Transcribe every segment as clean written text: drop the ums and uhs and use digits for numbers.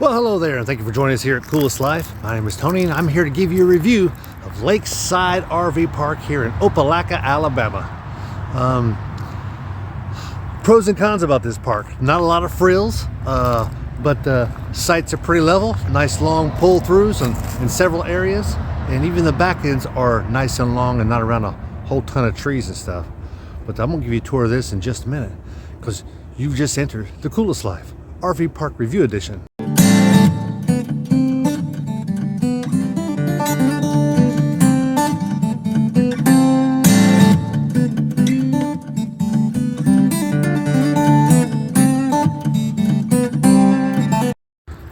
Well, hello there, and thank you for joining us here at Coolest Life. My name is Tony, and I'm here to give you a review of Lakeside RV Park here in Opelika, Alabama. Pros and cons about this park. Not a lot of frills, but sites are pretty level. Nice long pull-throughs in several areas, and even the back ends are nice and long and not around a whole ton of trees and stuff. But I'm going to give you a tour of this in just a minute, because you've just entered the Coolest Life RV Park Review Edition.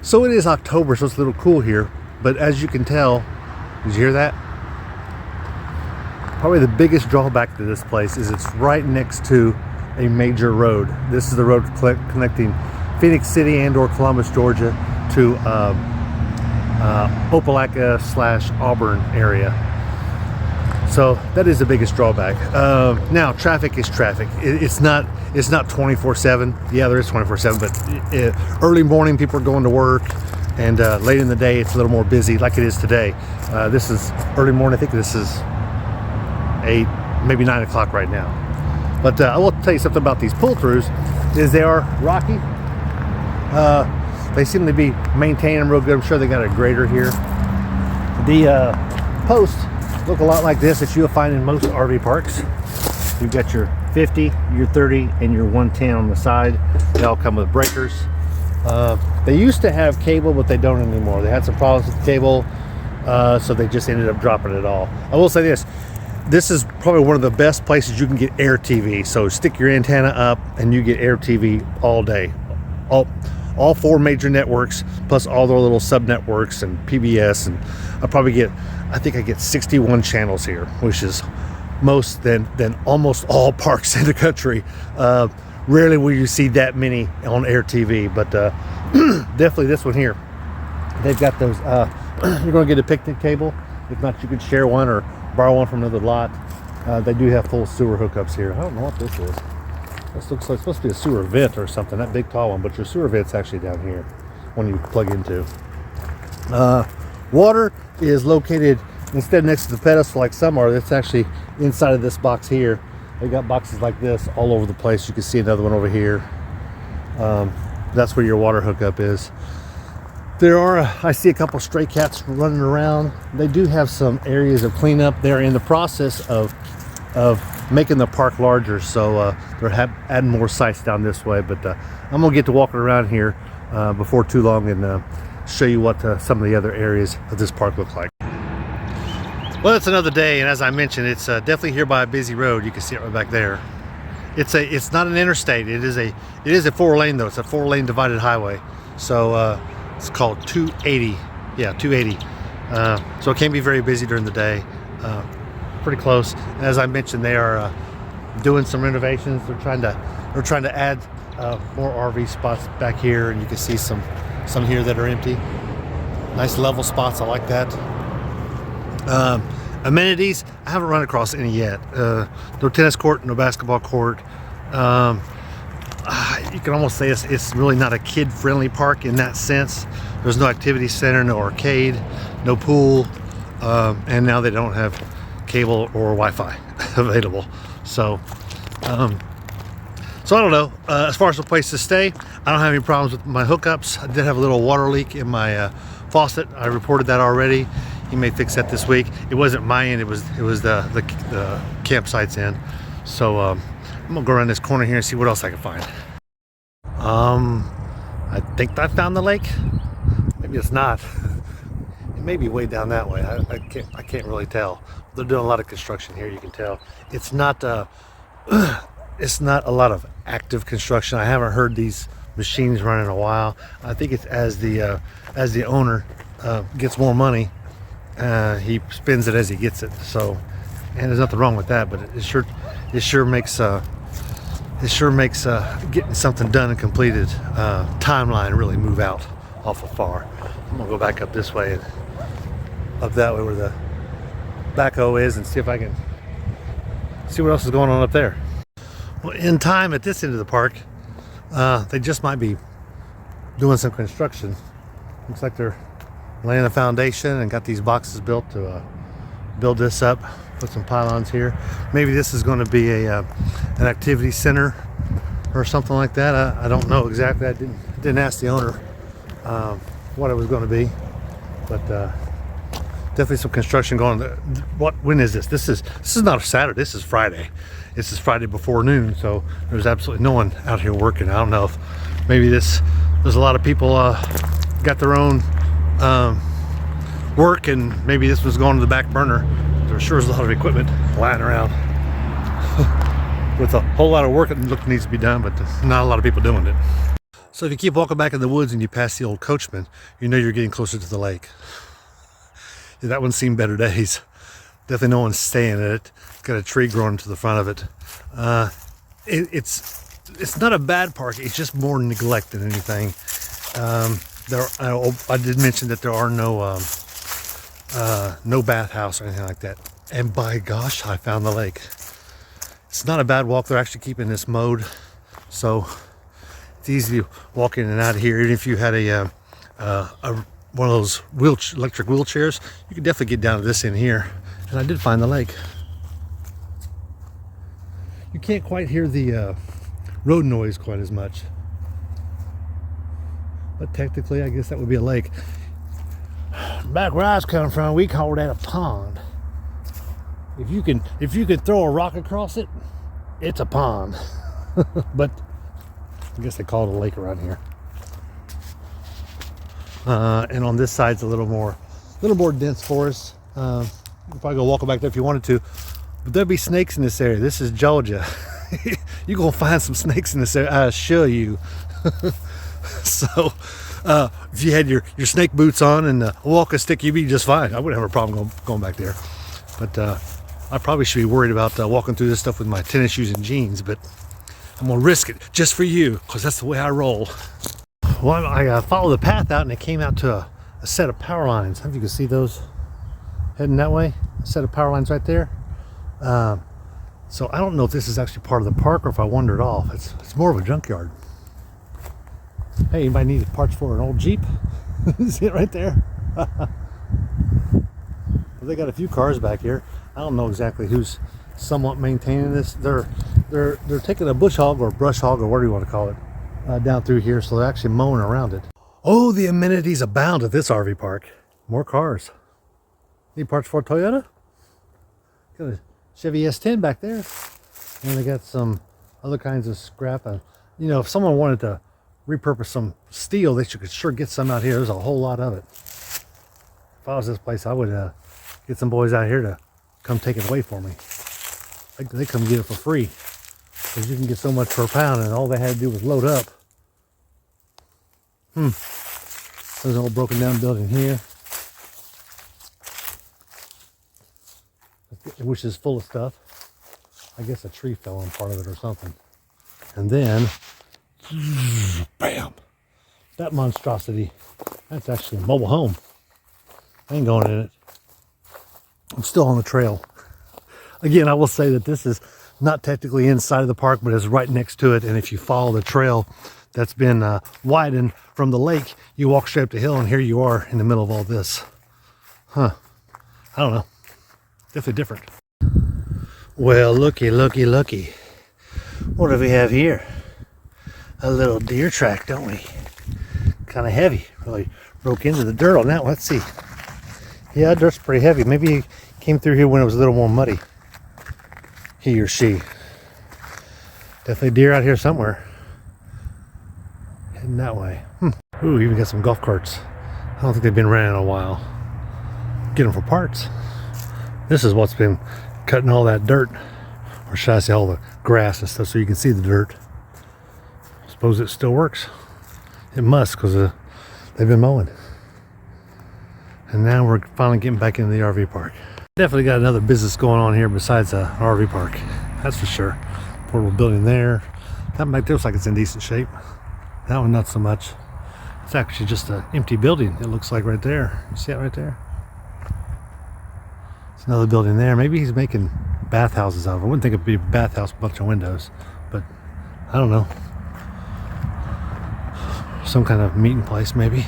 So it is October, so it's a little cool here, but as you can tell, did you hear that? Probably the biggest drawback to this place is it's right next to a major road. This is the road connecting Phoenix City and or Columbus, Georgia to Opelika / Auburn area. So that is the biggest drawback. Now traffic is traffic. It's not 24/7. Yeah, there is 24/7, but early morning people are going to work, and late in the day it's a little more busy, like it is today. This is early morning. I think this is 8, maybe 9 o'clock right now. But I will tell you something about these pull-throughs. Is they are rocky. They seem to be maintaining them real good. I'm sure they got a grader here. The posts look a lot like this that you'll find in most RV parks. You've got your 50, your 30, and your 110 on the side. They all come with breakers. They used to have cable, but they don't anymore. They had some problems with the cable, so they just ended up dropping it all. I will say this is probably one of the best places you can get Air TV. So stick your antenna up and you get Air TV all day. All 4 major networks, plus all their little sub networks and PBS, and I think I get 61 channels here, which is most than almost all parks in the country. Rarely will you see that many on Air TV, but definitely this one here. They've got those. You're going to get a picnic table. If not, you could share one or borrow one from another lot. They do have full sewer hookups here. I don't know what this is. This looks like it's supposed to be a sewer vent or something, that big tall one, but your sewer vent's actually down here when you plug into. Water is located instead next to the pedestal like some are. It's actually inside of this box here. They got boxes like this all over the place. You can see another one over here. That's where your water hookup is. I see a couple stray cats running around. They do have some areas of cleanup. They're in the process of making the park larger, so they're adding more sites down this way. But I'm gonna get to walking around here before too long and show you what some of the other areas of this park look like. Well, it's another day, and as I mentioned, it's definitely here by a busy road. You can see it right back there. It's not an interstate. It is a 4-lane though. It's a 4-lane divided highway. So it's called 280. Yeah, 280. So it can be very busy during the day. Pretty close. As I mentioned, they are doing some renovations. They're trying to add more RV spots back here, and you can see some here that are empty. Nice level spots. I like that. Amenities, I haven't run across any yet. No tennis court, no basketball court. You can almost say it's really not a kid-friendly park in that sense. There's no activity center, no arcade, no pool, and now they don't have cable or Wi-Fi available. So I don't know. As far as the place to stay, I don't have any problems with my hookups. I did have a little water leak in my faucet. I reported that already. He may fix that this week. It wasn't my end. It was the campsite's end. So I'm gonna go around this corner here and see what else I can find. I think I found the lake. Maybe it's not. It may be way down that way. I can't really tell. They're doing a lot of construction here. You can tell it's not a lot of active construction. I haven't heard these machines run in a while. I think it's as the owner gets more money, he spends it as he gets it. So, and there's nothing wrong with that, but it sure makes getting something done and completed timeline really move out awful far. I'm gonna go back up this way and up that way where the backhoe is, and see if I can see what else is going on up there. Well, in time at this end of the park, they just might be doing some construction Looks like they're laying a foundation and got these boxes built to build this up. Put some pylons here. Maybe this is going to be an activity center or something like that. I don't know exactly. I didn't ask the owner what it was going to be, but definitely some construction going on. When is this? This is not a Saturday. This is Friday. This is Friday before noon, so there's absolutely no one out here working. I don't know if maybe there's a lot of people got their own work, and maybe this was going to the back burner. There sure is a lot of equipment lying around with a whole lot of work that needs to be done, but not a lot of people doing it. So if you keep walking back in the woods and you pass the old Coachman, you know you're getting closer to the lake. Yeah, that one's seen better days. Definitely no one's staying in it. It's got a tree growing to the front of it. It's not a bad park. It's just more neglect than anything. I did mention that there are no bathhouse or anything like that. And by gosh, I found the lake. It's not a bad walk. They're actually keeping this mode, so it's easy to walk in and out of here. Even if you had one of those electric wheelchairs, you could definitely get down to this in here. And I did find the lake. You can't quite hear the road noise quite as much, but technically I guess that would be a lake. Back where I was coming from, we called that a pond. If you can throw a rock across it, it's a pond. But I guess they call it a lake around here. And on this side's a little more dense forest. You could probably go walk back there if you wanted to, but there'll be snakes in this area. This is Georgia. You're gonna find some snakes in this area, I assure you. So if you had your snake boots on and a walking stick, you'd be just fine. I wouldn't have a problem going back there. But I probably should be worried about walking through this stuff with my tennis shoes and jeans, but I'm gonna risk it just for you, because that's the way I roll. Well, I followed the path out and it came out to a set of power lines. I don't know if you can see those heading that way. A set of power lines right there. So I don't know if this is actually part of the park or if I wandered off. It's more of a junkyard. Hey, anybody need parts for an old Jeep? See it right there? Well, they got a few cars back here. I don't know exactly who's somewhat maintaining this. They're taking a bush hog or brush hog or whatever you want to call it down through here, so they're actually mowing around it. Oh, the amenities abound at this RV park. More cars. Need parts for a Toyota? Got a Chevy S10 back there. And they got some other kinds of scrap. You know, if someone wanted to repurpose some steel, they could sure get some out here. There's a whole lot of it. If I was this place, I would get some boys out here to come take it away for me. They come get it for free, because you can get so much per pound, and all they had to do was load up. There's an old broken down building here, which is full of stuff. I guess a tree fell on part of it or something. And then bam, that monstrosity, that's actually a mobile home. I ain't going in it. I'm still on the trail. Again, I will say that this is not technically inside of the park, but it's right next to it. And if you follow the trail that's been widened from the lake, you walk straight up the hill, and here you are in the middle of all this. I don't know. Definitely different. Well, looky. What do we have here? A little deer track, don't we? Kind of heavy. Really broke into the dirt on that one. Let's see. Yeah, dirt's pretty heavy. Maybe he came through here when it was a little more muddy. He or she. Definitely deer out here somewhere. Heading that way. Ooh, even got some golf carts. I don't think they've been running in a while. Get them for parts. This is what's been cutting all that dirt. Or should I say all the grass and stuff, so you can see the dirt. Suppose it still works. It must, because they've been mowing. And now we're finally getting back into the RV park. Definitely got another business going on here besides an RV park. That's for sure. Portable building there. That back there looks like it's in decent shape. That one not so much. It's actually just an empty building, it looks like right there. You see it right there? It's another building there. Maybe he's making bathhouses out of it. I wouldn't think it'd be a bathhouse, a bunch of windows, but I don't know. Some kind of meeting place, maybe.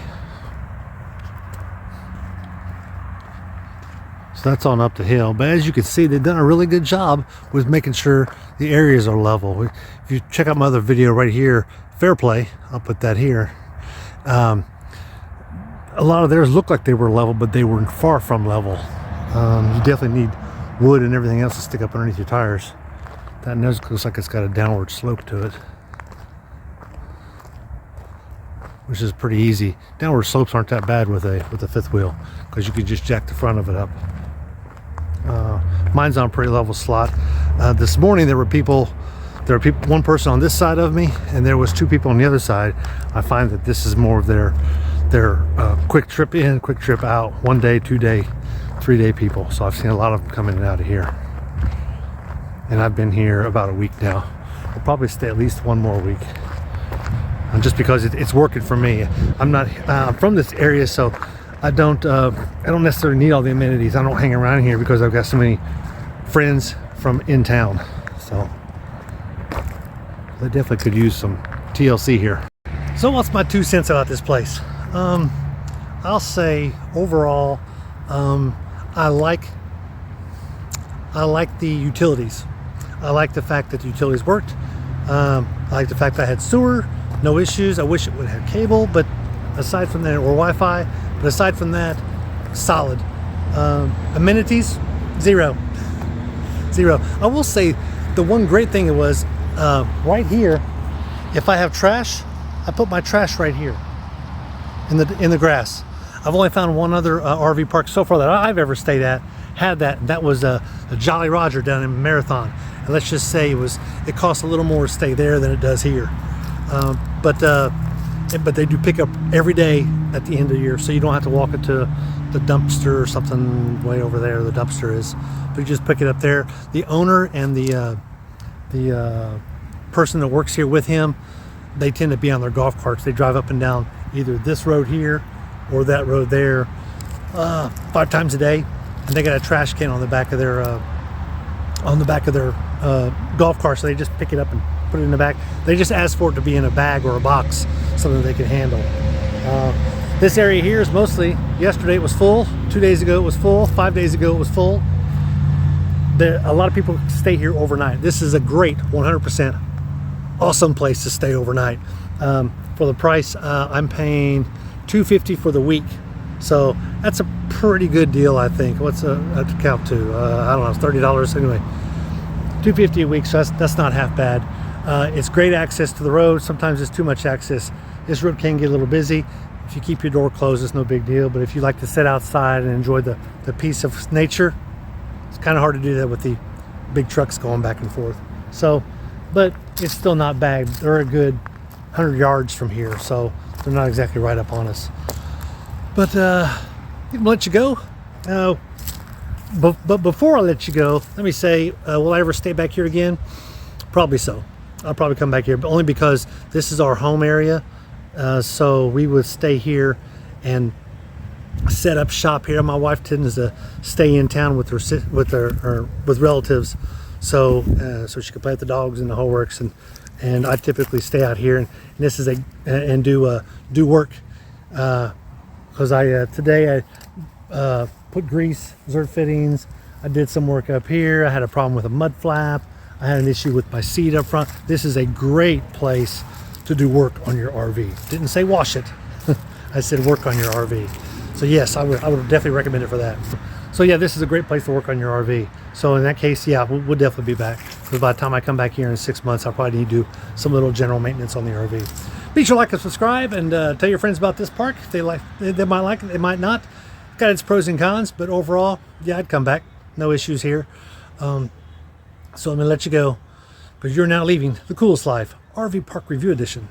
So that's on up the hill. But as you can see, they've done a really good job with making sure the areas are level. If you check out my other video right here, Fair Play, I'll put that here. A lot of theirs looked like they were level, but they were far from level. You definitely need wood and everything else to stick up underneath your tires. That nose looks like it's got a downward slope to it, which is pretty easy. Downward slopes aren't that bad with a fifth wheel, because you can just jack the front of it up. Mine's on a pretty level slot. This morning there were one person on this side of me, and there was two people on the other side. I find that this is more of their quick trip in, quick trip out, 1 day, 2 day, 3 day people. So I've seen a lot of them coming in and out of here, and I've been here about a week now. I'll probably stay at least 1 more week, just because it's working for me. I'm from this area, so I don't necessarily need all the amenities. I don't hang around here because I've got so many friends from in town. So they definitely could use some TLC here. So what's my 2 cents about this place? I'll say overall, I like the utilities. I like the fact that the utilities worked. I like the fact that I had sewer, no issues. I wish it would have cable, but aside from that, or Wi-Fi, but aside from that, solid. Amenities, zero. I will say the one great thing it was, right here, if I have trash, I put my trash right here in the grass. I've only found one other RV park so far that I've ever stayed at had that, and that was a Jolly Roger down in Marathon. And let's just say it costs a little more to stay there than it does here. But they do pick up every day at the end of the year, so you don't have to walk it to the dumpster or something way over there. The dumpster is, but you just pick it up there. The owner and the person that works here with him, they tend to be on their golf carts. They drive up and down either this road here or that road there 5 times a day, and they got a trash can on the back of their golf cart, so they just pick it up and put it in the back. They just ask for it to be in a bag or a box, something they can handle. This area here is mostly, yesterday it was full, 2 days ago it was full, 5 days ago it was full. A lot of people stay here overnight. This is a great 100% awesome place to stay overnight. For the price, I'm paying $250 for the week, so that's a pretty good deal, I think. What's to count to? I don't know, it's $30 anyway. $250 a week, so that's not half bad. It's great access to the road. Sometimes it's too much access. This road can get a little busy. If you keep your door closed, it's no big deal, but if you like to sit outside and enjoy the peace of nature, it's kind of hard to do that with the big trucks going back and forth. So, but it's still not bad. They're a good 100 yards from here, so they're not exactly right up on us. But I'm let you go. But before I let you go, let me say, will I ever stay back here again? Probably so. I'll probably come back here, but only because this is our home area. So we would stay here and set up shop here. My wife tends to stay in town with relatives, so she could play with the dogs and the whole works. And I typically stay out here, and this is do work, because today I put grease, zert fittings. I did some work up here. I had a problem with a mud flap. I had an issue with my seat up front. This is a great place to do work on your RV. Didn't say wash it. I said work on your RV. So yes, I would definitely recommend it for that. So yeah, this is a great place to work on your RV. So in that case, yeah, we'll definitely be back. Because by the time I come back here in 6 months, I'll probably need to do some little general maintenance on the RV. Be sure to like and subscribe, and tell your friends about this park. If they might like it, they might not. It's got its pros and cons, but overall, yeah, I'd come back. No issues here. So I'm gonna let you go, because you're now leaving the coolest life, RV Park Review Edition.